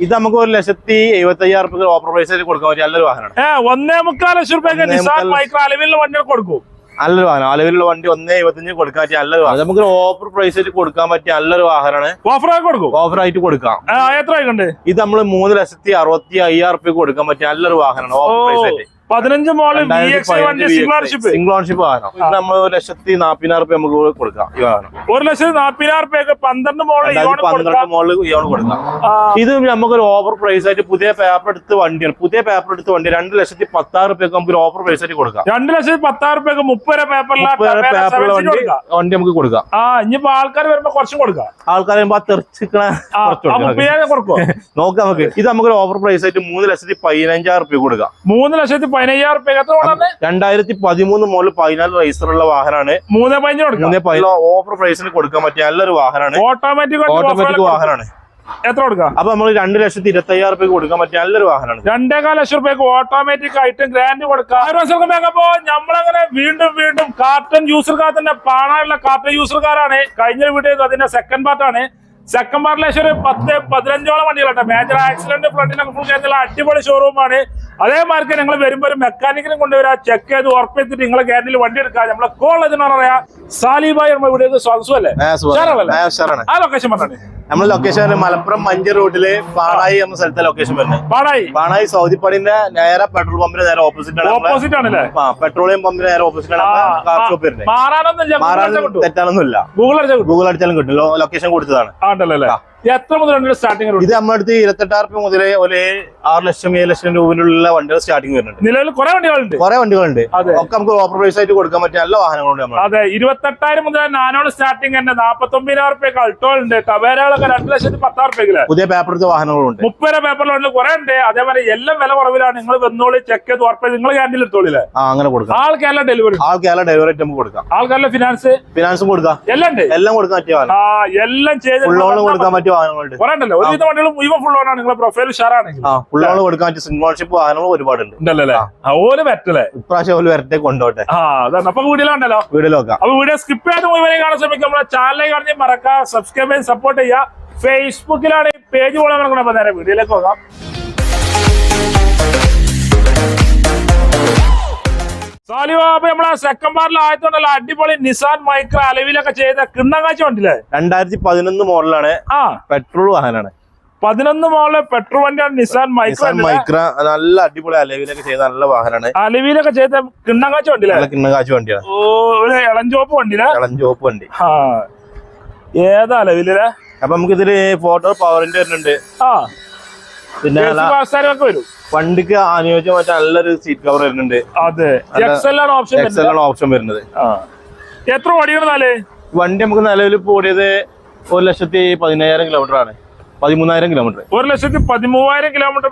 ഇത് നമുക്ക് 1,75,000 ഓഫർ പ്രൈസിൽ കൊടുക്കാൻ പറ്റിയ നല്ലൊരു വാഹനമാണ്. 1.25 ലക്ഷം രൂപയ്ക്ക് നിസാൻ മൈക്ര അലവിലുള്ള വണ്ടികൾ കൊടുക്കും. നല്ലൊരു വാഹനം. അലവിലുള്ള വണ്ടി 1.75 കൊടുക്കാൻ പറ്റിയ നല്ലൊരു വാഹനം. നമുക്ക് ഓഫർ പ്രൈസിൽ കൊടുക്കാൻ പറ്റിയ നല്ലൊരു വാഹനമാണ്. ഓഫർ ആയിട്ട് കൊടുക്കാം. എത്ര ഇത് നമ്മൾ 3,65,000 കൊടുക്കാൻ പറ്റിയ നല്ലൊരു വാഹനമാണ്. ഓഫർ പ്രൈസ് ആയിട്ട് 15 മോഡൽ സിംഗിൾ ഓൺഷിപ്പ് വാഹനം. ഇത് നമ്മൾ 1,40,000 നമുക്ക് കൊടുക്കാം. ഈ വാഹനം 1,40,000 12 മോഡൽ ഇയോൺ കൊടുക്കാം. ഇത് നമുക്കൊരു ഓഫർ പ്രൈസ് ആയിട്ട് പുതിയ പേപ്പർ എടുത്ത് വണ്ടിയാണ്. 2,10,000 നമുക്ക് ഓഫർ പ്രൈസ് ആയിട്ട് കൊടുക്കാം. 2,10,000 30 പേപ്പറിലെ വണ്ടി നമുക്ക് കൊടുക്കാം. ഇനിയിപ്പോ ആൾക്കാർ വരുമ്പോ കുറച്ചും കൊടുക്കാം. ആൾക്കാർ നോക്കാം നമുക്ക്. ഇത് നമുക്കൊരു ഓഫർ പ്രൈസ് ആയിട്ട് 3,15,000 കൊടുക്കാം. 3,15,000 2013 മുതൽ 14 റേസറുള്ള വാഹനമാണ്. 3,15 ഓഫർ പ്രൈസിന് കൊടുക്കാൻ പറ്റിയ നല്ലൊരു വാഹനമാണ്. ഓട്ടോമാറ്റിക് വാഹനമാണ്. എത്ര കൊടുക്കാം? അപ്പൊ നമ്മൾ 2,25,000 കൊടുക്കാൻ പറ്റിയ നല്ലൊരു വാഹനമാണ്. 2.25 ലക്ഷം രൂപയ്ക്ക് ഓട്ടോമാറ്റിക് ആയിട്ട് ഗ്രാൻഡ് കൊടുക്കാം. നമ്മളങ്ങനെ വീണ്ടും കാർട്ടൺ യൂസർക്കാർ തന്നെ പാടാനുള്ള കാർട്ടൺ യൂസർക്കാരാണ്. കഴിഞ്ഞ വീഡിയോ അതിന്റെ സെക്കൻഡ് പാർട്ടാണ്. സെക്കൻഡ് പാർട്ടിലെ 10-15 വണ്ടികളുണ്ട്. മേജർ ആക്സിഡന്റ് ഫ്രണ്ടിനൊക്കെ ഫുൾ കേരള അടിപൊളി ഷോറൂമാണ്. അതേമാതിരി നിങ്ങൾ വരുമ്പോൾ ഒരു മെക്കാനിക്കിനെ കൊണ്ടുവരാ, ചെക്ക് ചെയ്ത് ഉറപ്പെത്തിട്ട് നിങ്ങളെ ഗ്യാരണ്ടിയിൽ വണ്ടി എടുക്കാം. നമ്മളെ കോളേജ് പറയാ സാലിബായി നമ്മുടെ ഇവിടെ സ്വാഗതമല്ലേ? ആ ലൊക്കേഷൻ പറഞ്ഞേ. നമ്മുടെ ലൊക്കേഷൻ മലപ്പുറം മഞ്ചി റോഡില് പാടായി എന്ന സ്ഥലത്തെ ലൊക്കേഷൻ വരുന്നത്. പാടായി സൗദിപ്പടിന്റെ നേരെ പെട്രോൾ പമ്പിന് നേരെ ഓപ്പോസിറ്റ് ആണ്. പെട്രോളിയം പമ്പിന് നേരെ ഓപ്പോസിറ്റ് ആണ് കാർ ഷോപ്പ് വരുന്നത്. മാറാനൊന്നും തെറ്റാനൊന്നുമില്ല. ഗൂഗിൾ അടിച്ചാലും കിട്ടും. ലൊക്കേഷൻ കൊടുത്തതാണ്. എത്ര മുതൽ സ്റ്റാർട്ടിംഗ്? ഇത് നമ്മുടെ അടുത്ത് 28,000 മുതൽ ഒരു 6 ലക്ഷം 7 ലക്ഷം രൂപയിലുള്ള വണ്ടികൾ സ്റ്റാർട്ടിംഗ് വരുന്നുണ്ട്. നിലവിൽ കുറെ വണ്ടികളുണ്ട്. ഒക്കെ നമുക്ക് ഓഫർ പ്രൈസ് ആയിട്ട് കൊടുക്കാൻ പറ്റിയ നല്ല വാഹനങ്ങളുണ്ട്. അതെ, 28,000 മുതൽ നാനോട് സ്റ്റാർട്ടിംഗ് തന്നെ. 49,000 അൾട്ടോ ഉണ്ട്. ടവേരകളൊക്കെ 2,10,000 പുതിയ പേപ്പർ എടുത്ത വാഹനങ്ങളുണ്ട്. 30 പേപ്പറിലുണ്ട്. കുറെ ഉണ്ട്. അതേപോലെ എല്ലാം വില കുറവിലാണ്. നിങ്ങൾ വന്നോളി, ചെക്ക് ചെയ്ത് ഉറപ്പ് നിങ്ങൾ ക്യാൻഡിൽ എടുത്തോളില്ലേ? അങ്ങനെ കൊടുക്കാം. ആൾ കേരള ഡെലിവറി നമുക്ക് കൊടുക്കാം. ആൾക്കാരുടെ ഫിനാൻസും കൊടുക്കാം. എല്ലാം കൊടുക്കാൻ പറ്റിയ എല്ലാം ചെയ്ത് കൊടുക്കാൻ പറ്റിയ വാഹനങ്ങളുണ്ട്. പറയണ്ടല്ലോ, ഒരു വണ്ടികളും മുഴുവൻ ഫുൾ ഓൺ ആണ്. നിങ്ങളെ പ്രൊഫൈൽ ഉഷാറാണെങ്കിൽ കൊടുക്കാൻ പറ്റിയ സിംഗിൾ ഓൺഷിപ്പ് വാഹനങ്ങൾ ഒരുപാടുണ്ട്. ഓല് വരട്ടല്ലേ? ഇപ്രാവശ്യം ഓല് വരട്ടെ കൊണ്ടോട്ടെ. അപ്പൊ വീഡിയോണ്ടല്ലോ, അപ്പൊ വീഡിയോ സ്കിപ്പ് ചെയ്ത് മുഴുവനെ കാണാൻ ശ്രമിക്കും. നമ്മളെ ചാനലിൽ കാണുന്ന മറക്കാം, സബ്സ്ക്രൈബ് ചെയ്ത് സപ്പോർട്ട് ചെയ്യുക. ഫേസ്ബുക്കിലാണ് ഈ പേജ് പോലെ നടക്കണം. നേരെ വീഡിയോയിലേക്ക് പോകാം. സാലിബാബ് നമ്മളെ സെക്കൻഡ് പാർട്ടിൽ ആയതുകൊണ്ടല്ലോ അടിപൊളി നിസാൻ മൈക്ര അലവിലൊക്കെ ചെയ്ത കിണ്ണങ്കാഴ്ച വണ്ടില്ലേ? 2011 മോഡലാണ്. പെട്രോൾ വാഹനമാണ്. 11 മോഡല് പെട്രോൾ വണ്ടിയാണ് നിസാൻ മൈക്ര. നല്ല അടിപൊളി അലവിലൊക്കെ ചെയ്ത നല്ല വാഹനമാണ്. അലവിലൊക്കെ ചെയ്ത കിണ്ണങ്കാഴ്ച വണ്ടിയില്ലേ? കിണ്ണങ്കാഴ്ച വണ്ടിയാണ്. ഇളഞ്ചോപ്പ് വണ്ടി. ഏതാ അലവിലെ? അപ്പൊ നമുക്ക് ഇതില് ഫോട്ടോ പവറിന്റെ വരുന്നുണ്ട്. പിന്നെ വരും. വണ്ടിക്ക് അനുയോജ്യമായിട്ട് നല്ലൊരു സീറ്റ് കവർ വരുന്നുണ്ട്. അതെ, ഓപ്ഷൻ വരുന്നത്. എത്ര ഓടിക്കണേ വണ്ടി? നമുക്ക് നിലവിൽ ഓടിയത് 1,15,000 കിലോമീറ്റർ ആണ്. 13,000 കിലോമീറ്റർ. 1,13,000 കിലോമീറ്റർ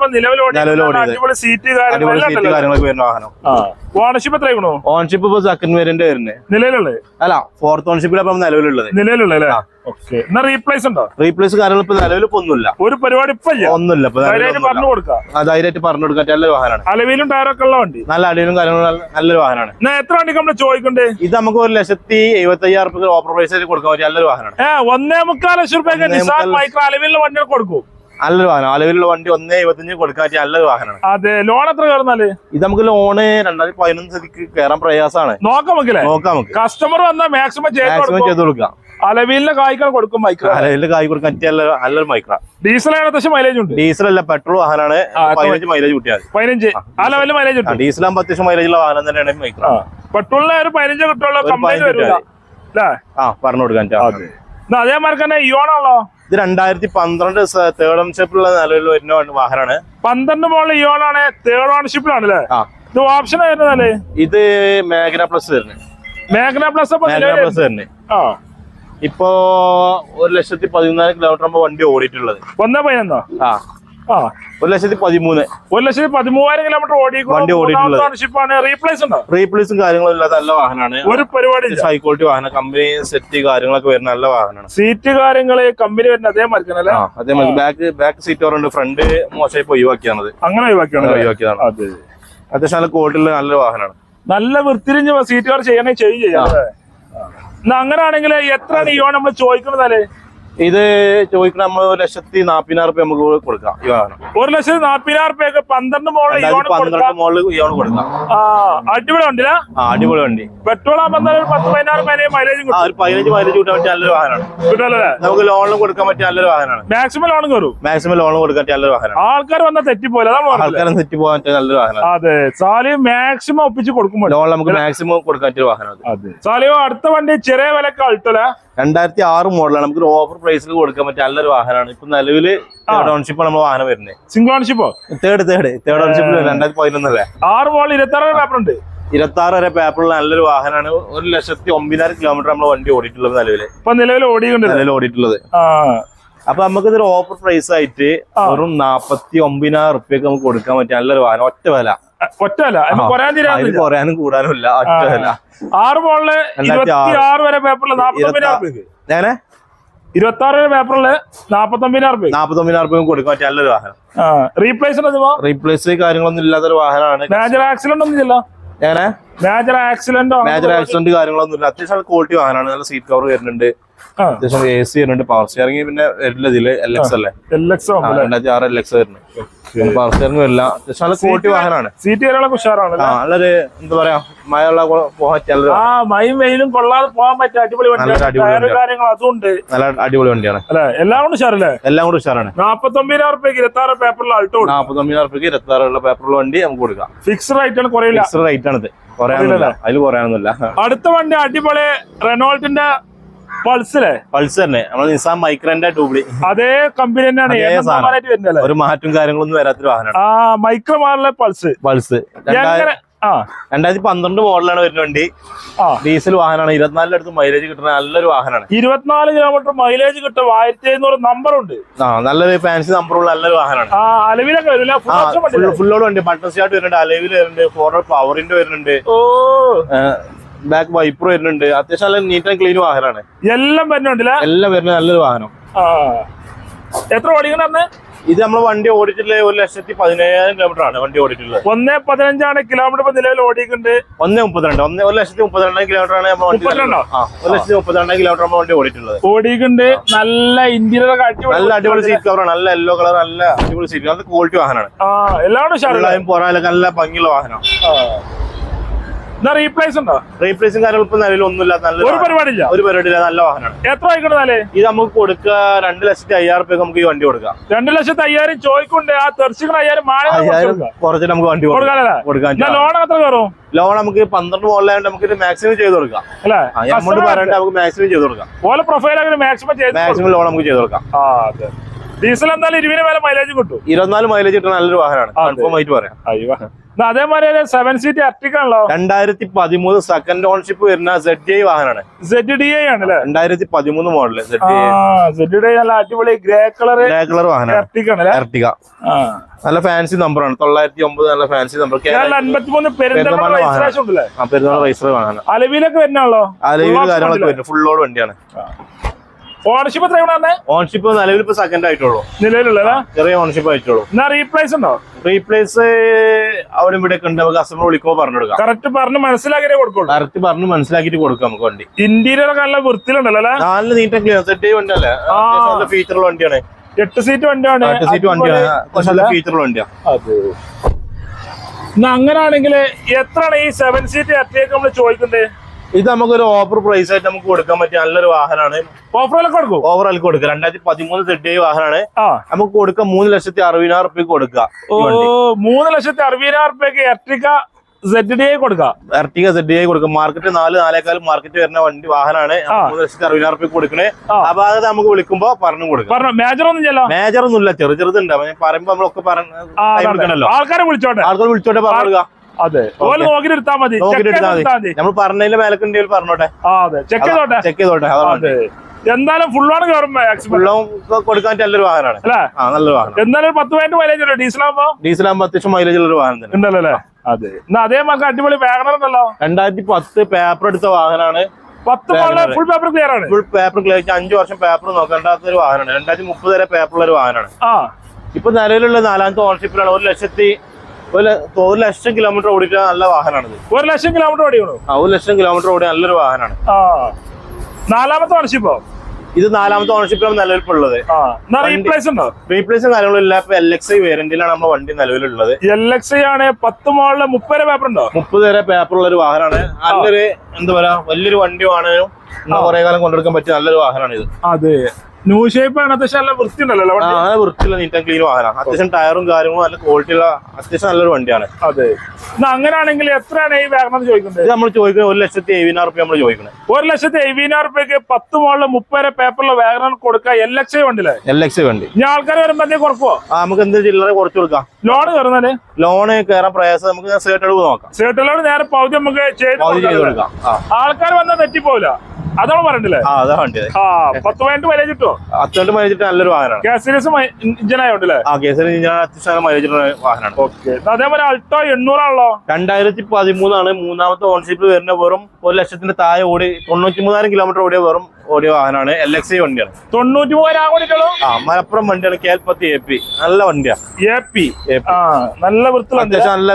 നിലവിൽ സീറ്റ് കാര്യങ്ങളൊക്കെ വരുന്ന വാഹനം. ഓണർഷിപ്പ് എത്രയാണോ? ഓണർഷിപ്പ് ഇപ്പൊ സെക്കൻഡ് വേരിയന്റ് വരുന്നത്. നിലവിലുള്ളത് അല്ല, ഫോർത്ത് ഓണർഷിപ്പിലാണ് നിലവിലുള്ളത്. റീപ്ലേസ് ഉണ്ടോ? റീപ്ലേസ് കാര്യങ്ങൾ ഇപ്പൊ നിലവിൽ ഒന്നുമില്ല. ഒരു പരിപാടി ഒന്നുമില്ല. പറഞ്ഞു കൊടുക്കാം. ധൈര്യമായിട്ട് പറഞ്ഞു കൊടുക്കാൻ നല്ലൊരു വാഹനമാണ്. അലവിലും ടയറൊക്കെ ഉള്ള വണ്ടി. നല്ല അലവിലും കാര്യങ്ങളും നല്ലൊരു വാഹനമാണ്. എത്ര വണ്ടി നമ്മൾ ചോദിക്കണ്ടേ? ഇത് നമുക്ക് 1,75,000 ഓഫർ പ്രൈസിൽ കൊടുക്കാൻ പറ്റിയ നല്ലൊരു വാഹനമാണ്. 1.25 ലക്ഷം രൂപയ്ക്ക് നിസാൻ മൈക്ര അലവിലുള്ള വണ്ടികൾ കൊടുക്കും. നല്ലൊരു വാഹനം. അലവിലുള്ള വണ്ടി 1.75 കൊടുക്കാൻ പറ്റിയ നല്ലൊരു വാഹനമാണ്. അതെ, ലോൺ എത്ര കയറുന്നാല്? ഇത് നമുക്ക് ലോണ് 2011 കയറാൻ പ്രയാസമാണ്. നോക്കാം. കസ്റ്റമർ വന്നാൽ മാക്സിമം ചെയ്ത് കൊടുക്കാം. അലവിലിന്റെ കായ്കൾ കൊടുക്കും. അലവിലിന്റെ കായ് കൊടുക്കാൻ നല്ലൊരു മൈക്ര. ഡീസൽ ഏകദേശം മൈലേജ് ഉണ്ട്. ഡീസൽ അല്ല, പെട്രോൾ വാഹനമാണ്. 15 മൈലേജ് കിട്ടിയാൽ 15 ആ ലെവലിൽ മൈലേജ് കിട്ടും. ഡീസൽ ആകുമ്പോൾ അത്യാവശ്യം മൈലേജുള്ള വാഹനം തന്നെയാണ് മൈക്ര. പെട്രോളിന് ഒരു 15 കിട്ടുള്ളൂ. പറഞ്ഞു കൊടുക്കാൻ. അതേമാതിരി തന്നെ ഇയോണാണല്ലോ. ഇത് 2012 തേർഡ് ഓണർഷിപ്പുള്ള നിലവിൽ വരുന്ന വാഹനമാണ്. 12 മോഡൽ ഇയോണാണ്. തേർഡ് ഓണർഷിപ്പിലാണല്ലേ? ഇത് ഓപ്ഷൻ ആയിരുന്നല്ലേ? ഇത് മാഗ്ന പ്ലസ് വരുന്നത്. മാഗ്ന പ്ലസ് വരുന്നത്. ഇപ്പൊ 1,14,000 കിലോമീറ്റർ ആകുമ്പോ വണ്ടി ഓടിയിട്ടുള്ളത്. 1.15. 1,13,000. 1,13,000 കിലോമീറ്റർ വണ്ടി ഓടിയിട്ടുള്ളത്. റീപ്ലേസും കാര്യങ്ങളും ഇല്ലാത്ത നല്ല വാഹനമാണ്. ഒരു പരിപാടി ഹൈ ക്വാളിറ്റി വാഹനം. കമ്പനി സെറ്റ് കാര്യങ്ങളൊക്കെ വരുന്ന നല്ല വാഹനമാണ്. സീറ്റ് കാര്യങ്ങള് കമ്പനി വരുന്ന അതേമാതിരി ബാക്ക് സീറ്റ് ഓറുണ്ട്. ഫ്രണ്ട് മോശമായി ഒഴിവാക്കിയാണത്. അങ്ങനെ ഒഴിവാക്കിയതാണ്. അത്യാവശ്യം നല്ല ക്വാളിറ്റിയുള്ള നല്ലൊരു വാഹനമാണ്. നല്ല വൃത്തിരിഞ്ഞ സീറ്റ് കവർ ചെയ്യണേ ചെയ്യാം. അങ്ങനെയാണെങ്കിൽ എത്ര ഇയോ നമ്മൾ ചോദിക്കുന്നതല്ലേ? ഇത് ചോദിക്കണ നമ്മൾ 1,40,000 നമുക്ക് കൊടുക്കാം ഈ വാഹനം. 1,40,000 12 മോളിൽ ഇയോൺ കൊടുക്കാം. അടിപൊളി വണ്ടി. അടിപൊളി വണ്ടി. പെട്രോൾ ആകുമ്പോൾ 10-15 മൈലേജ് കിട്ടും. 15 മൈലേജ് കിട്ടാൻ പറ്റിയ നല്ലൊരു വാഹനമാണ്. നമുക്ക് ലോണിലും കൊടുക്കാൻ പറ്റിയ നല്ലൊരു വാഹനമാണ്. മാക്സിമം ലോൺ കയറും. മാക്സിമം ലോൺ കൊടുക്കാൻ പറ്റിയ നല്ലൊരു വാഹനമാണ്. ആൾക്കാർ വന്നാൽ തെറ്റിപ്പോലെ ആൾക്കാരെ തെറ്റിപ്പോകാൻ പറ്റിയ നല്ലൊരു വാഹനമാണ്. അതെ, സാലിയോ മാക്സിമം ഒപ്പിച്ച് കൊടുക്കുമ്പോൾ ലോൺ നമുക്ക് മാക്സിമം കൊടുക്കാൻ പറ്റിയ വാഹനമാണ്. അതെ സാലിയോ അടുത്ത വണ്ടി ചെറിയ വിലക്ക് അൾട്ടോല 2006 മോഡലാണ്. നമുക്ക് ഓഫർ പ്രൈസിൽ കൊടുക്കാൻ പറ്റിയ നല്ലൊരു വാഹനമാണ്. ഇപ്പൊ നിലവില് ഓൺഷിപ്പ് നമ്മൾ വാഹനം വരുന്നത്. സിംഗിൾ ഓൺഷിപ്പോ? തേർഡ് ഓൺഷിപ്പിൽ 2011 6 മോളിൽ 26 പേപ്പർ ഉണ്ട്. 26 വരെ പേപ്പറുള്ള നല്ലൊരു വാഹനമാണ്. 1,09,000 കിലോമീറ്റർ നമ്മൾ വണ്ടി ഓടിയിട്ടുള്ളത് നിലവിൽ ഓടിയിട്ടുള്ളത്. അപ്പൊ നമുക്ക് ഇതൊരു ഓഫർ പ്രൈസ് ആയിട്ട് വെറും 49,000 റുപ്യക്ക് നമുക്ക് കൊടുക്കാൻ പറ്റിയ നല്ലൊരു വാഹനം. ഒറ്റ വില. കുറയാനും കൂടാനും ഇല്ല. ഒറ്റ വില. 6 മോളില് 26 വരെ പേപ്പറിൽ 26 വരെ പേപ്പറില് 49,000 രൂപ കൊടുക്കാൻ പറ്റിയ നല്ലൊരു വാഹനം. റീപ്ലേസ് കാര്യങ്ങളൊന്നും ഇല്ലാത്തൊരു വാഹനമാണ്. മേജർ ആക്സിഡന്റ് ഒന്നും ഇല്ലല്ലോ. മേജർ ആക്സിഡന്റ് കാര്യങ്ങളൊന്നും ഇല്ല. അത്യാവശ്യം ക്വാളിറ്റി വാഹനമാണ്. നല്ല സീറ്റ് കവർ വരുന്നുണ്ട്, അത്യാവശ്യം AC വരുന്നുണ്ട്, പവർ സ്റ്റിയറിംഗ് പിന്നെ വരില്ല. ഇതില് LX അല്ലേ, 2006 LX വരുന്നുണ്ട്. പവർ സ്റ്റിയറിംഗ് വരില്ല. അത്യാവശ്യം നല്ല ക്വാളിറ്റി വാഹനമാണ്. സീറ്റ് കാര്യങ്ങളൊക്കെ ഉഷാറാണ്. നല്ലൊരു എന്താ പറയാ, മഴയുള്ള മഴയും വെയിലും കൊള്ളാതെ പോകാൻ പറ്റിയ അടിപൊളി കാര്യങ്ങൾ അതുണ്ട്. നല്ല അടിപൊളി വണ്ടിയാണ്. എല്ലാം കൊണ്ട് ഉഷാറല്ലേ? എല്ലാം കൂടെ ഉഷാറാണ്. 49,000 രൂപയ്ക്ക് 26 പേപ്പറിൽ അൾട്ടോ. 49,000 രൂപയ്ക്ക് 26 പേപ്പറിൽ വണ്ടി നമുക്ക് കൊടുക്കാം. ഫിക്സ്ഡ് റേറ്റ് ആണ്, കുറയില്ല. ഫിക്സ്ഡ് റേറ്റ് ആണിത്, അതിൽ പറയാനൊന്നുമില്ല. അടുത്ത വണ്ടി അടിപൊളി റെനോൾട്ടിന്റെ പൾസ് തന്നെ. നമ്മൾ നിസാൻ മൈക്രോന്റെ ഡ്യൂപ്ലി അതേ കമ്പനി തന്നെയാണ്. ഒരു മാറ്റം കാര്യങ്ങളൊന്നും വരാത്തൊരു വാഹനമാണ്. മൈക്രോ മോഡലിലെ പൾസ് 2012 മോഡലാണ് വരുന്ന വണ്ടി. ഡീസൽ വാഹനമാണ്. 24 അടുത്ത് മൈലേജ് കിട്ടുന്ന നല്ലൊരു വാഹനമാണ്. 24 കിലോമീറ്റർ മൈലേജ് കിട്ടും. 1700 നമ്പർ ഉണ്ട്. നല്ലൊരു ഫാൻസി നമ്പറുള്ള നല്ലൊരു വാഹനമാണ്. അലവിലൊക്കെ വരില്ല, ഫുള്ളോട് വണ്ടി. ബട്ടൺ സ്റ്റാർട്ട് വരുന്നുണ്ട്, അലവിൽ വരുന്നുണ്ട്, ഫോർവേഡ് പവറിന്റെ വരുന്നുണ്ട്, ബാക്ക് വൈപ്പർ വരുന്നുണ്ട്. അത്യാവശ്യം നല്ല നീറ്റ് ആൻഡ് ക്ലീൻ വാഹനമാണ്. എല്ലാം വരുന്നുണ്ടല്ലേ? എല്ലാം വരുന്ന നല്ലൊരു വാഹനം. എത്ര ഓടിക്കണ? ഇത് നമ്മൾ വണ്ടി ഓടിച്ചിട്ടുള്ള 1,17,000 കിലോമീറ്റർ ആണ് വണ്ടി ഓടിയിട്ടുള്ളത്. 1,15 കിലോമീറ്റർ നിലവിൽ ഓടിക്കുന്നുണ്ട്. 1,32 1,32,000 കിലോമീറ്റർ ആണ് 1,32,000 കിലോമീറ്റർ നമ്മൾ വണ്ടി ഓടിയിട്ടുള്ളത്. ഓടിക്കുന്നുണ്ട്. നല്ല ഇന്റീരിയർ നല്ല അടിപൊളി സീറ്റ് കവറാണ്. നല്ല യെല്ലോ കളർ, നല്ല അടിപൊളി സീറ്റ്. നല്ല ക്വാളിറ്റി വാഹനമാണ്. എല്ലാവരും പോരാലൊക്കെ നല്ല ഭംഗിയുള്ള വാഹനം. റീപ്ലേസും കാര്യങ്ങൾ ഇപ്പൊ നിലവിൽ ഒന്നുമില്ല. ഒരു പരിപാടിയില്ല. നല്ല വാഹനമാണ്. എത്ര ആയിക്കോട്ടെ? ഇത് നമുക്ക് കൊടുക്കുക 2,05,000 രൂപ നമുക്ക് ഈ വണ്ടി കൊടുക്കാം. 2,05,000 ചോദിക്കൊണ്ട് ആ തെർച്ചിക്കണ 5,000 കുറച്ചിട്ട് നമുക്ക് വണ്ടി കൊടുക്കാം. ലോൺ എത്ര കയറും? ലോൺ നമുക്ക് 12 മോഡലായതുകൊണ്ട് നമുക്ക് മാക്സിമം ചെയ്ത് കൊടുക്കാം. എമൗണ്ട് പറയണ്ട, നമുക്ക് മാക്സിമം ചെയ്ത് കൊടുക്കാം. ഓരോ പ്രൊഫൈൽ മാക്സിമം ലോൺ നമുക്ക് ചെയ്ത് കൊടുക്കാം. ഡീസൽ എന്തായാലും 20 വരെ മൈലേജ് കിട്ടും. 24 മൈലേജ് കിട്ടുന്ന നല്ലൊരു വാഹനമാണ്. കൺഫേം ആയിട്ട് പറയാം. അതേമാതിരി 7 സീറ്റ് അർട്ടിക ആണല്ലോ. 2013 സെക്കൻഡ് ഓൺഷിപ്പ് വരുന്ന ZDI വാഹനമാണ്. ZDI ആണല്ലേ? 2013 മോഡല് ZDI. നല്ല അടിപൊളി ഗ്രേ കളർ വാഹനം. അർട്ടിക നല്ല ഫാൻസി നമ്പറാണ്. 909 നല്ല ഫാൻസി നമ്പർ. 53 പെരുന്നാൾ രജിസ്റ്റർ വാഹനം. അലവിലൊക്കെ വരുന്നാണല്ലോ. അലവിൽ കാര്യങ്ങളൊക്കെ വരുന്നത് ഫുൾ ലോഡ് വണ്ടിയാണ്. ഓണർഷിപ്പ് എത്രയാണ്? ഓണർഷിപ്പ് നിലവിൽ ഇപ്പൊ സെക്കൻഡ് ആയിട്ടുള്ളൂ. നിലവിലുള്ള ചെറിയ ഓണർഷിപ്പ് ആയിട്ടുള്ളൂ. റീപ്ലേസ് ഉണ്ടോ? റീപ്ലേസ് അവിടെ ഇവിടെ ഉണ്ട്. നമുക്ക് കസ്റ്റമർ വിളിക്കുമ്പോൾ പറഞ്ഞു കൊടുക്കാം. കറക്റ്റ് പറഞ്ഞ് മനസ്സിലാക്കിയിട്ട് കൊടുക്കും. കറക്റ്റ് പറഞ്ഞ് മനസ്സിലാക്കിയിട്ട് കൊടുക്കാം നമുക്ക് വണ്ടി. ഇന്റീരിയർ ഒക്കെ നല്ല വൃത്തിയിലുണ്ടല്ലോ. നല്ല നീറ്റ് ക്ലിയർ സെറ്റ് വണ്ടി അല്ലേ? നല്ല ഫീച്ചറുള്ള വണ്ടിയാണ്. 8 സീറ്റ് വണ്ടിയാണ്. 8 സീറ്റ് വണ്ടിയാണ്. നല്ല ഫീച്ചറുള്ള വണ്ടിയാണ്. അങ്ങനാണെങ്കിൽ എത്രയാണ് ഈ 7 സീറ്റ് അറ്റേക്ക് നമ്മൾ ചോദിക്കുന്നത്? ഇത് നമുക്കൊരു ഓഫർ പ്രൈസ് ആയിട്ട് നമുക്ക് കൊടുക്കാൻ പറ്റിയ നല്ലൊരു വാഹനമാണ്. ഓവറോൾ കൊടുക്കും. 2013 ZDI വാഹനമാണ്. നമുക്ക് കൊടുക്കാം 3,60,000 രൂപയ്ക്ക് കൊടുക്കാം. 3,60,000 രൂപയ്ക്ക് എർട്ടിക ZDI കൊടുക്കാം. എർട്ടിക ZDI കൊടുക്കാം. മാർക്കറ്റ് 4,4 മാർക്കറ്റ് വരുന്ന വണ്ടി വാഹനമാണ്. 3,60,000 രൂപയ്ക്ക് കൊടുക്കണേ. അപ്പൊ അത് നമുക്ക് വിളിക്കുമ്പോ പറഞ്ഞു കൊടുക്കാം. മേജർ ഒന്നും ഇല്ല, ചെറുതുണ്ട്. പറയുമ്പോ നമ്മളൊക്കെ പറഞ്ഞല്ലോ. ആൾക്കാരെ വിളിച്ചോട്ടെ പറഞ്ഞു കൊടുക്കാം. അതെ, നോക്കിയെടുത്താൽ മതി. നമ്മൾ പറഞ്ഞതിന്റെ മേലക്കുണ്ടെങ്കിൽ പറഞ്ഞോട്ടെ. ചെക്ക് ചെയ്തോട്ടെ. എന്തായാലും ഫുള്ളാണ് കൊടുക്കാൻ നല്ലൊരു വാഹനമാണ്. നല്ലൊരു വാഹനം. എന്തായാലും 10 മൈലേജ് ഉണ്ടോ? ഡീസലാകുമ്പോ അത്യാവശ്യം മൈലേജ് ഉള്ള വാഹനം ഉണ്ടല്ലോ. അതെ, അതേമാതിരി അടിപൊളി വാഗണർ ഉണ്ടല്ലോ. 2010 പേപ്പർ എടുത്ത വാഹനമാണ്. 10 ഫുൾ പേപ്പർ ക്ലിയർ ആണ്. Full paper clear. 5 വർഷം പേപ്പർ നോക്കേണ്ടാത്ത ഒരു വാഹനമാണ്. 2030 വരെ പേപ്പറുള്ള ഒരു വാഹനമാണ്. ഇപ്പൊ നിലവിലുള്ള 4ാമത്തെ ഓണർഷിപ്പിലാണ്. 1,00,000 കിലോമീറ്റർ ഓടിച്ച നല്ല വാഹനമാണ്. 1,00,000 കിലോമീറ്റർ ഓടിക്കണോ? 1,00,000 കിലോമീറ്റർ ഓടിയ നല്ലൊരു വാഹനമാണ്. 4ാമത്തെ ഓണർഷിപ്പോ? ഇത് 4ാമത്തെ ഓണർഷിപ്പിലാണ് നിലവിലുള്ളത്. റീപ്ലേസും കാര്യങ്ങളും ഇല്ല. ഇപ്പൊ LXI വേരിയന്റിലാണ് നമ്മുടെ വണ്ടി നിലവിലുള്ളത്. LXI ആണ്. 10 മോളില് 30 വരെ പേപ്പർ ഉണ്ടോ? 30 വരെ പേപ്പർ ഉള്ള ഒരു വാഹനമാണ്. നല്ലൊരു എന്താ പറയാ വലിയൊരു വണ്ടിയാണ്. കുറെ കാലം കൊണ്ടെടുക്കാൻ പറ്റിയ നല്ലൊരു വാഹനമാണ് ഇത്. അതെ, ന്യൂ ഷേപ്പ് ആണ്. അത്യാവശ്യം നല്ല വൃത്തി ഉണ്ടല്ലോ. നല്ല വൃത്തിയുള്ള നീറ്റ് ആൻഡ് ക്ലീൻ വാഹനമാണ്. അത്യാവശ്യം ടയറും കാര്യങ്ങളും നല്ല ക്വാളിറ്റി ഉള്ള അത്യാവശ്യം നല്ലൊരു വണ്ടിയാണ്. അതെ, അങ്ങനെയാണെങ്കിൽ എത്രയാണ് ഈ വാഹനം ചോദിക്കുന്നത്? നമ്മൾ ചോദിക്കുന്നത് 1,70,000 റുപ്യ നമ്മൾ ചോദിക്കുന്നത്. 1,70,000 റുപ്യക്ക് 10 മോളില് 30 വരെ പേപ്പറുള്ള വാഹനം കൊടുക്കുക. LXI വണ്ടിയില്ലേ? LXI വണ്ടി. ഇനി ആൾക്കാർ വരുമ്പോ എന്തെങ്കിലും കുറക്കോ? നമുക്ക് എന്ത് ചില്ലറ കുറച്ച് കൊടുക്കാം. ലോൺ കയറുന്നാല് ലോണ് കയറാൻ പ്രയാസം. നമുക്ക് സേർട്ട് നോക്കാം. സേർട്ടിലോട് നേരെ പകുതി നമുക്ക് ചെയ്ത് കൊടുക്കാം. ആൾക്കാർ വന്നാൽ തെറ്റിപ്പോവില്ല. അതാണ് പറഞ്ഞില്ലേ? 10-15 മൈലേജ് കിട്ടുമോ? 10 മൈലേജ് നല്ലൊരു വാഹനമാണ്. കേസരീസ് ഇഞ്ചനായോണ്ടല്ലേ? കേസരി മൈലേജ് വാഹനമാണ്. അതേപോലെ അൾട്ടോ 800 ആണല്ലോ. 2013 ആണ് 3ാമത്തെ ഓണർഷിപ്പ് വരുന്ന. വെറും 1 ലക്ഷത്തിന്റെ താഴെ ഓടി 93,000 കിലോമീറ്റർ ഓടിയ വെറും ഓടിയ വാഹനമാണ്. LXI വണ്ടിയാണ്. 93,000 മലപ്പുറം വണ്ടിയാണ്. KL10 AP നല്ല വണ്ടിയാണ്. നല്ല വൃത്തിയുള്ള അത്യാവശ്യം നല്ല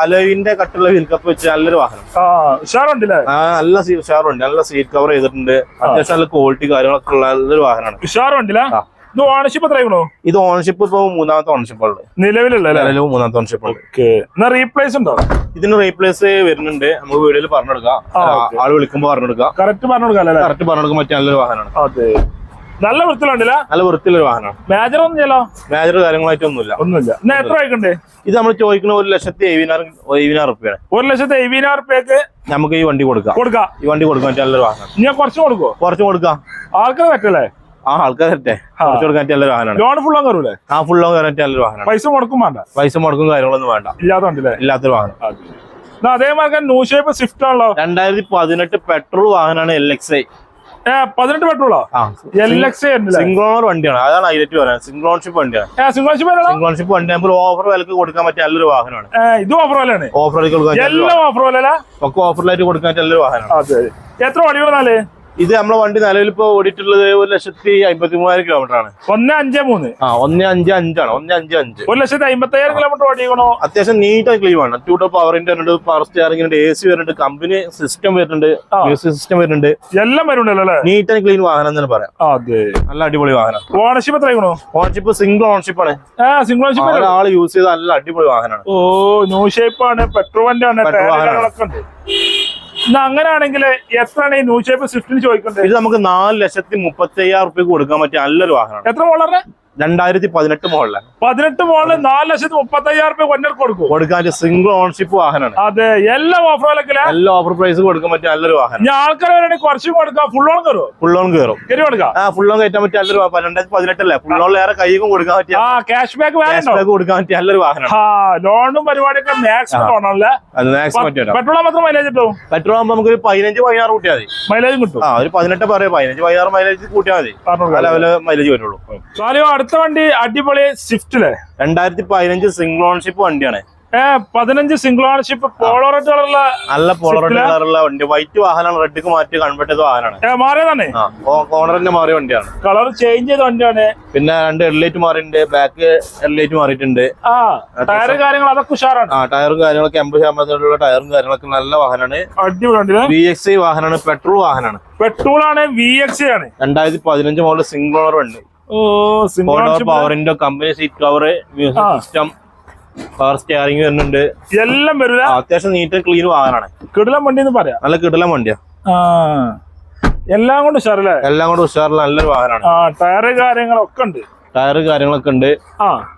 അലോയിന്റെ കട്ടുള്ള വീൽ കപ്പ് വെച്ച് നല്ലൊരു വാഹനം. ഉഷാറുണ്ടല്ലേ? നല്ല ഉഷാറുണ്ട്. നല്ല സീറ്റ് കവർ ചെയ്തിട്ടുണ്ട്. അത്യാവശ്യം നല്ല ക്വാളിറ്റി കാര്യങ്ങളൊക്കെ ഉള്ള നല്ലൊരു വാഹനമാണ്. ഉഷാറുണ്ടല്ലേ? ഇത് ഓണർഷിപ്പ് എത്രയാണോ? ഇത് ഓണർഷിപ്പ് ഇപ്പൊ 3ാമത്തെ ഓണർഷിപ്പ് ഉള്ളത്. നിലവിലുള്ള 3ാമത്തെ ഓണർഷിപ്പ് ഉണ്ട്. റീപ്ലേസ് ഉണ്ടോ? ഇതിന് റീപ്ലേസ് വരുന്നുണ്ട്. നമുക്ക് വീഡിയോയിൽ പറഞ്ഞെടുക്കാം. ആള് വിളിക്കുമ്പോ പറഞ്ഞെടുക്കാം. കറക്റ്റ് പറഞ്ഞെടുക്കാൻ പറ്റിയ നല്ലൊരു വാഹനമാണ്. അതെ, നല്ല വൃത്തിയിലുണ്ടല്ലേ? നല്ല വൃത്തിയുള്ളൊരു വാഹനമാണ്. മേജർ ഒന്നും ചെയ്യലോ? മേജർ കാര്യങ്ങളായിട്ടൊന്നുമില്ല. എത്ര ആയിക്കണ്ടേ? ഇത് നമ്മൾ ചോദിക്കുന്ന 1,70,000 റുപ്യാണ്. 1,70,000 റുപ്യക്ക് നമുക്ക് ഈ വണ്ടി കൊടുക്കാം. ഈ വണ്ടി കൊടുക്കാൻ പറ്റിയ നല്ലൊരു വാഹനം. ഞാൻ കുറച്ച് കൊടുക്കാം. ആൾക്കാർ പറ്റല്ലേ? ആൾക്കാർ കുറച്ച് കൊടുക്കാൻ നല്ലൊരു വാഹനമാണ്. ലോൺ ഫുൾ ഓൺ കയറൂലേ? ഫുൾ ഓൺ കയറാൻ നല്ലൊരു വാഹനം. പൈസ മുടക്കും വേണ്ട. കാര്യങ്ങളൊന്നും വേണ്ട. ഇല്ലാത്തൊരു വാഹനം. അതേമാതിരി ന്യൂ ഷേപ്പ് സ്വിഫ്റ്റ് ആണല്ലോ. 2018 പെട്രോൾ വാഹനമാണ്. LXI 18 പെട്രോളോ? LXI സിംഗിൾ ഓണർ വണ്ടിയാണ്. അതാണ് ഹൈലൈറ്റ് പറയുന്നത്. സിംഗിൾ ഓണർഷിപ്പ് വണ്ടിയാണ്. സിംഗിൾ വണ്ടി നമുക്ക് ഓഫർ വിലക്ക് കൊടുക്കാൻ പറ്റിയ നല്ലൊരു വാഹനമാണ്. ഇത് ഓഫർ വിലയാണ്. ഓഫർ ഒക്കെ ഓഫറിലായിട്ട് കൊടുക്കാൻ പറ്റിയ നല്ലൊരു വാഹനമാണ്. എത്ര വണ്ടികളാണ് ഇത് നമ്മളെ വണ്ടി നിലവിൽ ഇപ്പൊ ഓടിയിട്ടുള്ളത് 1,53,000 കിലോമീറ്റർ ആണ്. 155 155 155 1,50,000 കിലോമീറ്റർ ഓടിക്കണോ? അത്യാവശ്യം നീറ്റ് ആൻഡ് ക്ലീൻ ആണ്. 2 പവറിന്റെ വരുന്നുണ്ട്, പവർ സ്റ്റിയറിംഗ് ഉണ്ട്, AC വരുന്നുണ്ട്, കമ്പനി സിസ്റ്റം വരുന്നുണ്ട്, മ്യൂസിക് സിസ്റ്റം വരുന്നുണ്ട്. എല്ലാം വരുന്നുണ്ടല്ലോ. നീറ്റ് ആൻഡ് ക്ലീൻ വാഹനം എന്ന് പറയാം. അതെ, നല്ല അടിപൊളി വാഹനം. ഓണർഷിപ്പ് എത്രയാണോ? ഓണർഷിപ്പ് സിംഗിൾ ഓണർഷിപ്പ് ആണ്. സിംഗിൾ ഓണർഷിപ്പ് ഒരാൾ യൂസ് ചെയ്ത നല്ല അടിപൊളി വാഹനമാണ്. ന്യൂ ഷേപ്പ് ആണ്. പെട്രോൾ വണ്ടി ആണ്. അങ്ങനെയാണെങ്കിൽ എത്രയാണ് ഈ ന്യൂ ഷേപ്പ് സ്വിഫ്റ്റിന് ചോദിക്കുന്നത്? ഇത് നമുക്ക് 4,30,000 റുപ്യക്ക് കൊടുക്കാൻ പറ്റിയ നല്ലൊരു വാഹനമാണ്. എത്ര മോളറെ? 2018 മോഡലാണ്. 18 മോഡല് 4,30,000 റുപ്യ കൊടുക്കാൻ സിംഗിൾ ഓണർഷിപ്പ് വാഹനമാണ്. അതെ, എല്ലാ ഓഫർ എല്ലാ ഓഫർ പ്രൈസ് കൊടുക്കാൻ പറ്റിയ നല്ലൊരു വാഹനം. ആൾക്കാർ കുറച്ചും കൊടുക്കാം. ഫുൾ ഓൺ കയറും. ഫുൾ ഓൺ കയറും. ഫുൾ ഓൺ കയറ്റാൻ പറ്റിയ നല്ലൊരു 2018 അല്ലേ? ഫുൾ ഓൺ ഏറെ കൈക്കും കൊടുക്കാൻ പറ്റിയ ക്യാഷ് ബാക്ക് കൊടുക്കാൻ പറ്റിയ നല്ലൊരു വാഹനം. ലോണും പരിപാടിയൊക്കെ മാക്സിമം ആണല്ലേ? പെട്രോൾ മാത്രം മൈലേജ് കിട്ടും. പെട്രോൾ ആകുമ്പോൾ നമുക്ക് 15-16 കൂട്ടിയാൽ മതി. മൈലേജ് കിട്ടും. ഒരു 18 പറയാം, 15-16 മൈലേജ് കൂട്ടിയാൽ മതി. മൈലേജ് വരുള്ളൂ. അടുത്ത വണ്ടി അടിപൊളി സ്വിഫ്റ്റിലെ 2015 സിംഗിൾ ഓണർഷിപ്പ് വണ്ടിയാണ്. 15 സിംഗിൾ ഓണർഷിപ്പ് പോളോ റെഡ് കളറുള്ള നല്ല പോളോ റെഡ് കളറുള്ള വണ്ടി. വൈറ്റ് വാഹനമാണ്. റെഡിക്ക് മാറ്റി കൺവേർട്ട് ചെയ്ത വാഹനമാണ്. മാറിയതാണ്. കോർണറിന്റെ മാറിയ വണ്ടിയാണ്. കളർ ചേഞ്ച് ചെയ്ത വണ്ടിയാണ്. പിന്നെ 2 ഹെഡ്ലൈറ്റ് മാറിയിട്ടുണ്ട്. ബാക്ക് ഹെഡ്ലൈറ്റ് മാറിയിട്ടുണ്ട്. ടയറും കാര്യങ്ങൾ അതൊക്കെ ഉഷാറാണ്. ടയറും കാര്യങ്ങളൊക്കെ 80% ടയറും കാര്യങ്ങളൊക്കെ നല്ല വാഹനമാണ്. അടിപൊളി VXI വാഹനമാണ്. പെട്രോൾ വാഹനമാണ്. പെട്രോൾ ആണ്. VXI ആണ്. 2015 മോഡൽ സിംഗിൾ ഓണർ വണ്ടി. പവറിന്റെ company seat cover, music system, power steering വരുന്നുണ്ട്. എല്ലാം വരില്ല. അത്യാവശ്യം നീറ്റ് ക്ലീൻ വാഹനമാണ്. കിടിലം വണ്ടി എന്ന് പറയാം. നല്ല കിടിലം വണ്ടിയാ. എല്ലാം കൊണ്ട് ഉഷാറല്ലേ? എല്ലാം കൊണ്ട് ഉഷാറുള്ള നല്ലൊരു വാഹനമാണ്. ടയറ് കാര്യങ്ങളൊക്കെ ഉണ്ട്.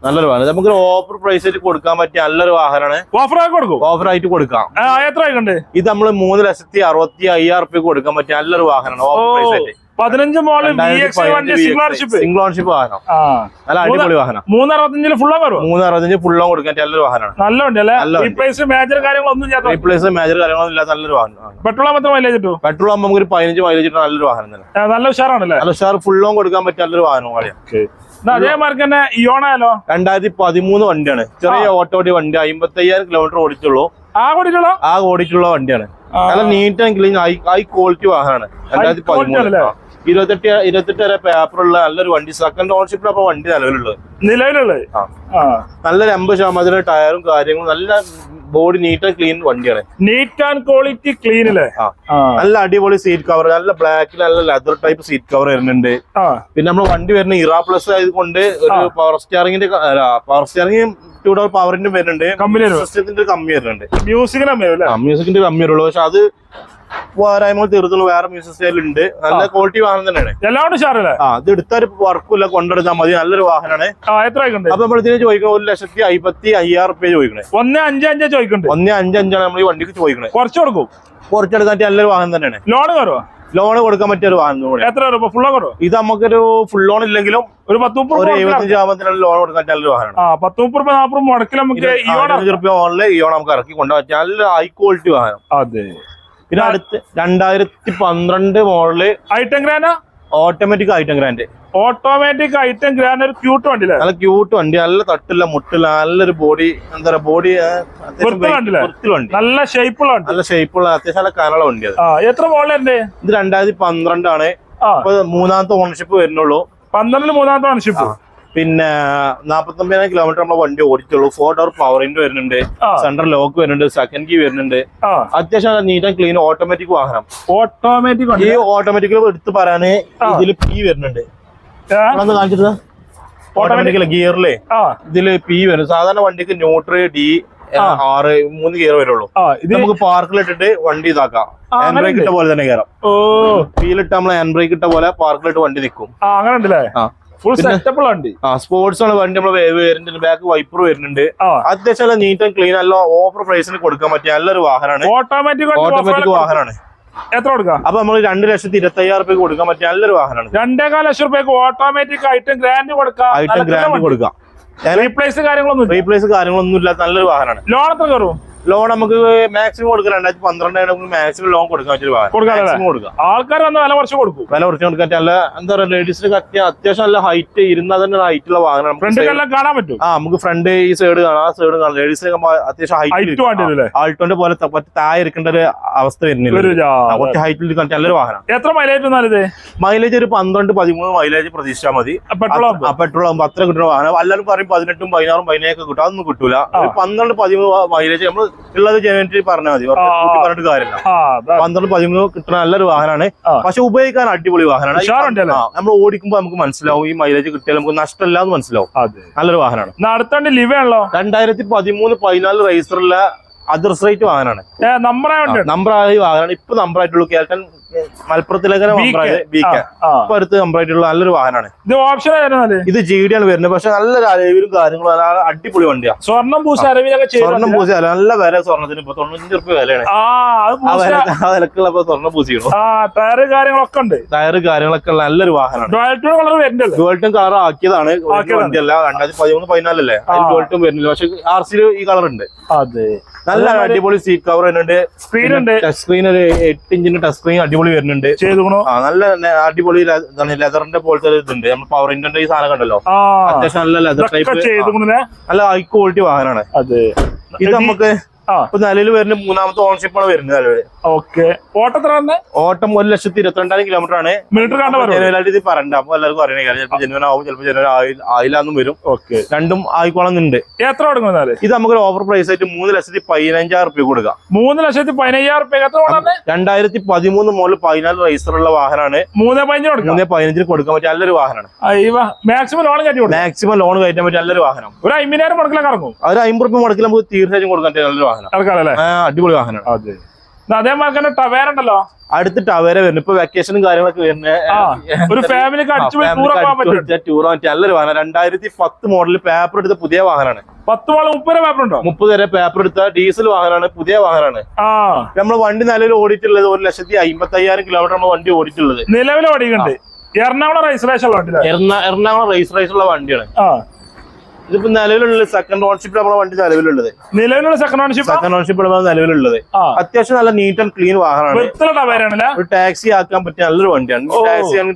നല്ലൊരു വാഹനം. നമുക്ക് ഓഫർ പ്രൈസ് ആയിട്ട് കൊടുക്കാൻ പറ്റിയ നല്ലൊരു വാഹനമാണ്. ഓഫർ ആയിട്ട് കൊടുക്കാം. ഇത് നമ്മള് 3,60,000 റുപ്യ കൊടുക്കാൻ പറ്റിയ നല്ലൊരു വാഹനമാണ്. ഓഫർ പ്രൈസ് ആയിട്ട് 15 മോഡൽ സിംഗിൾ ഓണർഷിപ്പ് വാഹനം. നല്ല അടിപൊളി വാഹനം. 365 ഫുൾ ഓൺ കയറും. 365 ഫുൾ ഓൺ കൊടുക്കാൻ നല്ലൊരു വാഹനമാണ്. നല്ല വണ്ടി അല്ലേ? മേജർ കാര്യങ്ങളൊന്നും ഇല്ലാത്ത നല്ലൊരു വാഹനം. പെട്രോൾ മാത്രം മൈലേജ് കിട്ടും. പെട്രോൾ ആകുമ്പോൾ നമുക്ക് 15 മൈലേജ് കിട്ടുന്ന നല്ലൊരു വാഹനം തന്നെ. നല്ല ഉഷാറാണല്ലേ? നല്ല ഉഷാർ ഫുൾ ഓൺ കൊടുക്കാൻ പറ്റിയ നല്ലൊരു വാഹനം. അതേമാർക്ക് തന്നെ ഇയോണായാലോ? 2013 വണ്ടിയാണ്. ചെറിയ ഓട്ടോടി വണ്ടി. 55,000 കിലോമീറ്റർ ഓടിച്ചുള്ളൂ. ഓടിച്ചുള്ള വണ്ടിയാണ്. നല്ല neat and clean high quality വാഹനമാണ്. 2013 28 വരെ പേപ്പറുള്ള നല്ലൊരു വണ്ടി. സെക്കൻഡ് ഓണർഷിപ്പിലാണ് വണ്ടി നിലവിലുള്ളത്. നല്ലൊരു 80% ടയറും കാര്യങ്ങളും നല്ല ബോഡി നീറ്റ് ആൻഡ് ക്ലീൻ വണ്ടിയാണ്. നീറ്റ് ആൻഡ് ക്വാളിറ്റി ക്ലീൻ അല്ലേ? നല്ല അടിപൊളി സീറ്റ് കവർ, നല്ല ബ്ലാക്കിൽ നല്ല ലെതർ ടൈപ്പ് സീറ്റ് കവർ വരുന്നുണ്ട്. പിന്നെ നമ്മൾ വണ്ടി വരുന്ന ഇറ പ്ലസ് ആയതുകൊണ്ട് ഒരു പവർ സ്റ്റിയറിംഗിന്റെ 2 ഡോർ പവറിന്റെ വരുന്നുണ്ട്. സിസ്റ്റത്തിന്റെ കമ്മി വരുന്നുണ്ട്. മ്യൂസിക്കിന്റെ കമ്മി വരുള്ളൂ. പക്ഷെ അത് പോരായ്മ തീർത്തുള്ളൂ. വേറെ മ്യൂസിക് സ്റ്റൈൽ ഉണ്ട്. നല്ല ക്വാളിറ്റി വാഹനം തന്നെയാണ്. ഇത് എടുത്തൊരു വർക്കില്ല, കൊണ്ടെടുത്താൽ മതി. നല്ലൊരു വാഹനമാണ്. അപ്പൊ നമ്മൾ ഇതിന് ചോദിക്കുന്നത് 1,55,000 റുപ്യ ചോദിക്കണേ. 1,55,000 ചോദിക്കുന്നുണ്ട്. 1,55,000 നമ്മൾ ഈ വണ്ടിക്ക് ചോദിക്കണേ. കുറച്ച് കൊടുക്കും. കുറച്ചെടുക്കാൻ നല്ലൊരു വാഹനം തന്നെയാണ്. ലോൺ കൊടുക്കാൻ പറ്റിയ ഒരു വാഹനം കൂടെ. ഇത് നമുക്കൊരു ഫുൾ ലോൺ ഇല്ലെങ്കിലും ഒരു 75,000 ലോൺ കൊടുക്കാൻ നല്ലൊരു വാഹനമാണ്. 10-30 മുടക്കിൽ നമുക്ക് 15 റുപ്യ ഓണില് ഈ നമുക്ക് ഇറക്കി കൊണ്ടുപോകാൻ പറ്റിയ നല്ല ഹൈ ക്വാളിറ്റി വാഹനം. അതെ. പിന്നെ അടുത്ത് 2012 model automatic item grand. Automatic item grand ഒരു ക്യൂട്ട് വണ്ടി. നല്ല ക്യൂട്ട് വണ്ടി, നല്ല തട്ടില്ല മുട്ടില്ല, നല്ലൊരു ബോഡി. എന്താ പറയാ, ബോഡി നല്ല ഷേപ്പുള്ള അത്യാവശ്യം നല്ല കനമുള്ള വണ്ടി. അത് എത്ര മോഡലുണ്ട്? ഇത് 2012 ആണ്. ഇപ്പൊ 3ാമത്തെ ഓണർഷിപ്പ് വരുന്നുള്ളൂ. 12 3ാമത്തെ ഓണർഷിപ്പ്. പിന്നെ 49,000 കിലോമീറ്റർ നമ്മളെ വണ്ടി ഓടിച്ചുള്ളൂ. 4 ഡോർ പവർ വിൻഡോ വരുന്നുണ്ട്. സെൻട്രൽ ലോക്ക് വരുന്നുണ്ട്. സെക്കൻഡ് കീ വരുന്നുണ്ട്. അത്യാവശ്യം നീറ്റ് ആൻഡ് ക്ലീൻ ഓട്ടോമാറ്റിക് വാഹനം. ഈ ഓട്ടോമാറ്റിക്കലി എടുത്ത് പറയാന് ഇതില് പി വരുന്നുണ്ട്. കാണിച്ചിട്ട് ഓട്ടോമാറ്റിക്കല് ഗിയറിലെ ഇതില് പി വരുന്നത്. സാധാരണ വണ്ടിക്ക് ന്യൂട്രൽ D 6 3 ഗിയർ വരുള്ളൂ. ഇത് നമുക്ക് പാർക്കിലിട്ടിട്ട് വണ്ടി ഇതാക്കാം. ഹാൻഡ് ബ്രേക്ക് ഇട്ട പോലെ തന്നെ കയറാം. വീലിട്ട് നമ്മൾ ഹാൻഡ് ബ്രേക്ക് ഇട്ട പോലെ പാർക്കിലിട്ട് വണ്ടി നിൽക്കും. സ്പോർട്സ് ആണ് വണ്ടി. നമ്മള് വരുന്നുണ്ട്. ബാക്ക് വൈപ്പർ വരുന്നുണ്ട്. അത്യാവശ്യം നീറ്റ് ആൻഡ് ക്ലീൻ, നല്ല ഓഫർ പ്രൈസിന് കൊടുക്കാൻ പറ്റിയ നല്ലൊരു വാഹനമാണ്. ഓട്ടോമാറ്റിക് വാഹനമാണ്. എത്ര കൊടുക്കാം? അപ്പൊ നമ്മൾ 2,55,000 റുപ്യക്ക് കൊടുക്കാൻ പറ്റിയ നല്ലൊരു വാഹനമാണ്. 2,15 ലക്ഷം റുപ്യക്ക് ഓട്ടോമാറ്റിക് ഐറ്റം ഗ്രാൻഡ് കൊടുക്കാം. റീപ്ലേസ് കാര്യങ്ങളൊന്നും ഇല്ലാത്ത നല്ലൊരു വാഹനമാണ്. ലോൺ എത്ര കയറും? ലോൺ നമുക്ക് മാക്സിമം കൊടുക്കാം. 2012 മാക്സിമം ലോൺ കൊടുക്കാൻ പറ്റിയ വാഹനം. ആൾക്കാർ വന്ന വില കുറച്ച് കൊടുക്കും. കൊടുക്കാൻ നല്ല എന്താ പറയുക, ലേഡീസിന് അത്യാവശ്യം നല്ല ഹൈറ്റ്, ഇരുന്നാൽ തന്നെ ഹൈറ്റുള്ള വാഹനം. കാണാൻ പറ്റും. നമുക്ക് ഫ്രണ്ട് ഈ സൈഡ് കാണാം, ആ സൈഡ് കാണാം. ലേഡീസിന് അത്യാവശ്യം ഹൈറ്റ്, ആൾട്ടോന്റെ പോലെ താഴെ ഇരിക്കേണ്ട ഒരു അവസ്ഥ വരുന്നില്ല. കുറച്ച് ഹൈറ്റിൽ നല്ലൊരു വാഹനം. എത്ര മൈലേജ്? മൈലേജ് ഒരു 12-13 മൈലേജ് പ്രതീക്ഷിച്ചാൽ മതി. പെട്രോൾ ആകുമ്പോൾ അത്ര കിട്ടുന്ന വാഹനം. എല്ലാവരും പറയും 18, 16, 17 കിട്ടും. അതൊന്നും കിട്ടൂല. 12-13 മൈലേജ് നമ്മൾ ഉള്ളത് ജനുവരി പറഞ്ഞാൽ മതി. പറഞ്ഞിട്ട് കാര്യമില്ല. 12-13 കിട്ടുന്ന നല്ലൊരു വാഹനമാണ്. പക്ഷെ ഉപയോഗിക്കാൻ അടിപൊളി വാഹനമാണ്. നമ്മൾ ഓടിക്കുമ്പോൾ നമുക്ക് മനസ്സിലാവും ഈ മൈലേജ് കിട്ടിയാൽ നമുക്ക് നഷ്ടമില്ല എന്ന് മനസ്സിലാവും. നല്ലൊരു വാഹനമാണ്. 2013-14 റേസറുള്ള അതർ റേറ്റ് വാഹനമാണ്. നമ്പറായ വാഹനമാണ്. ഇപ്പൊ നമ്പറായിട്ടുള്ളൂ. കേരളൻ മലപ്പുറത്തിലേക്ക് ഇപ്പൊ അടുത്ത് നമ്പറായിട്ടുള്ള നല്ലൊരു വാഹനമാണ്. ഇത് GD ആണ് വരുന്നത്. പക്ഷെ നല്ല അലവിലും കാര്യങ്ങളും അടിപൊളി വണ്ടിയാണ്. സ്വർണ്ണം പൂശ നല്ല വില സ്വർണ്ണത്തിന്. ഇപ്പൊ 95 റുപ്യ വിലയാണ്. ആ വിലക്കുള്ള സ്വർണ്ണം പൂശിക്കണോ. ടയറ് കാര്യങ്ങളൊക്കെ ഉണ്ട്. ടയറ് കാര്യങ്ങളൊക്കെ ഉള്ള നല്ലൊരു വാഹനമാണ്. ഡുവൽട്ടും കളർ ആക്കിയതാണ്. വണ്ടിയല്ല 2013-14 അല്ലേ. അതിൽ ഡുവൽട്ടും വരുന്നില്ല. പക്ഷെ RC ഈ കളർ ഉണ്ട്. നല്ല അടിപൊളി സീറ്റ് കവർ വരുന്നുണ്ട്. ടച്ച് സ്ക്രീൻ, ഒരു 8 ഇഞ്ചിന്റെ ടച്ച് സ്ക്രീൻ അടിപൊളി വരുന്നുണ്ട്. നല്ല അടിപൊളി ലെതറിന്റെ പോലത്തെ ഇതുണ്ട്. നമ്മൾ പവർ വിൻഡോന്റെ ഈ സാധനം കണ്ടല്ലോ. അത്യാവശ്യം നല്ല ലെതർ ടൈപ്പ്, നല്ല ഹൈ ക്വാളിറ്റി വാഹനമാണ്. ഇത് നമുക്ക് ഇപ്പൊ നിലവിൽ വരുന്ന 3ാമത്തെ ഓണർഷിപ്പാണ് വരുന്നത്. നിലവിൽ ഓട്ടം 1,22,000 കിലോമീറ്റർ ആണ്. ജനുവലായിട്ട് ഇത് പറയണ്ട. അപ്പൊ എല്ലാവർക്കും അറിയണേ കാര്യം. ചിലപ്പോൾ ജനുവൻ ആവും, ചിലപ്പോൾ ജനുവൻ ആയില്ലാന്നും വരും. രണ്ടും ആയിക്കോളുന്നുണ്ട്. എത്ര കൊടുക്കുന്നത്? ഇത് നമുക്ക് ഓഫർ പ്രൈസ് ആയിട്ട് 3,15,000 റുപ്യ കൊടുക്കാം. 3,15,000 റുപ്യ. 2013 മുതൽ 14 റേസറുള്ള വാഹനമാണ്. 3,15 കൊടുക്കാൻ പറ്റിയ നല്ലൊരു വാഹനമാണ്. മാക്സിമം ലോൺ കയറ്റാൻ പറ്റിയ നല്ലൊരു വാഹനം. ഒരു 50,000 മുടക്കിലൊക്കെ ഇറങ്ങും. ഒരു 50 റുപ്യ മുടക്കിൽ നമുക്ക് തീർച്ചയായും കൊടുക്കാൻ പറ്റിയ നല്ലൊരു വാഹനം. അടിപൊളി വാഹനമാണ്. അതേമാതിരി തന്നെ ടവേര ഉണ്ടല്ലോ. അടുത്ത് ടവേര വരുന്നത്. ഇപ്പൊ വെക്കേഷനും കാര്യങ്ങളൊക്കെ വരുന്നത്. ഒരു ഫാമിലിക്ക് ടൂർ നല്ലൊരു വാഹനം. 2010 മോഡൽ പേപ്പർ എടുത്ത പുതിയ വാഹനമാണ്. 30 പേപ്പർ ഉണ്ടോ? 30 വരെ പേപ്പർ എടുത്ത ഡീസൽ വാഹനമാണ്. പുതിയ വാഹനമാണ്. നമ്മൾ വണ്ടി നിലവിൽ ഓടിയിട്ടുള്ളത് 1,55,000 കിലോമീറ്റർ നമ്മൾ വണ്ടി ഓടിയിട്ടുള്ളത്. നിലവിൽ ഓടിക്കുന്നുണ്ട്. എറണാകുളം രജിസ്ട്രേഷൻ എറണാകുളം രജിസ്ട്രേഷൻ ഉള്ള വണ്ടിയാണ്. ഇതിപ്പോ നിലവിലുള്ള സെക്കൻഡ് ഓണർഷിപ്പ് നമ്മുടെ വണ്ടി നിലവിലുള്ളത്. സെക്കൻഡ് ഓണർഷിപ്പ് നിലവിലുള്ളത്. അത്യാവശ്യം നല്ല നീറ്റ് ആൻഡ് ക്ലീൻ വാഹനമാണ്. ഒരു ടാക്സി ആക്കാൻ പറ്റിയ നല്ലൊരു വണ്ടിയാണ്.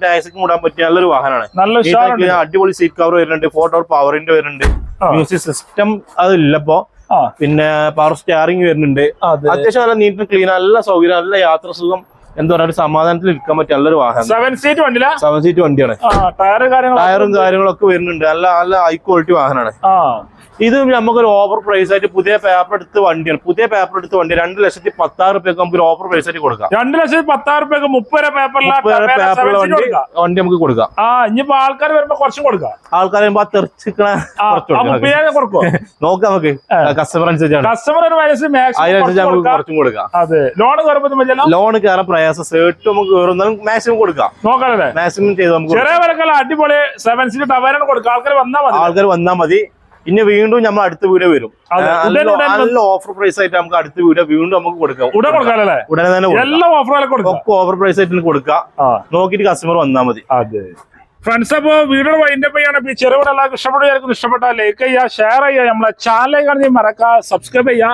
ടാക്സിക്ക് മൂടാൻ പറ്റിയ നല്ലൊരു വാഹനമാണ്. അടിപൊളി സീറ്റ് കവർ വരുന്നുണ്ട്. 4 ഡോർ പവർ വിൻഡോ വരുന്നുണ്ട്. മ്യൂസിക് സിസ്റ്റം അതില്ലപ്പോ. പിന്നെ പവർ സ്റ്റിയറിംഗ് വരുന്നുണ്ട്. അത്യാവശ്യം നല്ല നീറ്റ് ആൻഡ് ക്ലീൻ, നല്ല സൗകര്യം, നല്ല യാത്ര സുഖം, എന്താ പറയുക, ഒരു സമാധാനത്തിൽ ഇരിക്കാൻ പറ്റിയ നല്ലൊരു വാഹനം. 7 സീറ്റ് വണ്ടിയില, 7 സീറ്റ് വണ്ടിയാണ്. ടയറും കാര്യങ്ങളൊക്കെ വരുന്നുണ്ട്. നല്ല നല്ല ഹൈ ക്വാളിറ്റി വാഹനമാണ്. ഇത് നമുക്കൊരു ഓഫർ പ്രൈസ് ആയിട്ട് പുതിയ പേപ്പർ എടുത്ത വണ്ടിയാണ്. 2,16,000 നമുക്ക് ഓഫർ പ്രൈസ് ആയിട്ട് കൊടുക്കാം. 2,16,000 30 പേപ്പറിലെ വണ്ടി നമുക്ക് കൊടുക്കാം. ഇനിയിപ്പോ ആൾക്കാർ വരുമ്പോ കുറച്ചും കൊടുക്കാം. ആൾക്കാർ വരുമ്പോ തെറിച്ചിക്കണ നോക്കാം നമുക്ക്. കസ്റ്റമർ അനുസരിച്ചാണ്. കസ്റ്റമർ അതിനനുസരിച്ച് നമുക്ക് കുറച്ചും കൊടുക്കാം. ലോൺ കയറാൻ പ്രയാസം, സേർട്ട് നമുക്ക് കയറുന്നാലും മാക്സിമം കൊടുക്കാം. നോക്കാല്ലേ, മാക്സിമം ചെയ്ത് നമുക്ക് ചെറിയ വിലക്കുള്ള അടിപൊളി 7 സീറ്റ് ടവേര കൊടുക്കാം. ആൾക്കാർ വന്നാൽ മതി. ഇനി വീണ്ടും നമ്മൾ അടുത്ത വീഡിയോ വരും. നല്ല ഓഫർ പ്രൈസ് ആയിട്ട് നമുക്ക് അടുത്ത വീഡിയോ വീണ്ടും നമുക്ക് കൊടുക്കാം. ഉടനെ തന്നെ ഓഫർ പ്രൈസ് ആയിട്ട് കൊടുക്കാം. നോക്കിയിട്ട് കസ്റ്റമർ വന്നാൽ മതി. ഫ്രണ്ട്സ്, അപ്പോ വീഡിയോ വൈൻഡപ്പ് ചെയ്യാണ്. ചെറുവിടെ എല്ലാവർക്കും ഇഷ്ടപ്പെട്ടു. ഇഷ്ടപ്പെട്ടാൽ ലൈക്ക് ചെയ്യുക, ഷെയർ ചെയ്യുക, നമ്മളെ ചാനലിലേക്ക് മറക്കുക, സബ്സ്ക്രൈബ് ചെയ്യുക.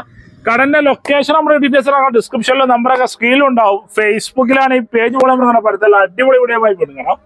കടന്റെ ലൊക്കേഷൻ നമ്മുടെ ഡീറ്റെയിൽസ് ഡിസ്ക്രിപ്ഷനിലും നമ്പറൊക്കെ സ്ക്രീനിലും ഉണ്ടാവും. ഫേസ്ബുക്കിലാണ് ഈ പേജ് പോലെ നമ്മുടെ പഠിത്തം. അടിപൊളി വീഡിയോ ആയി കൊടുക്കണം.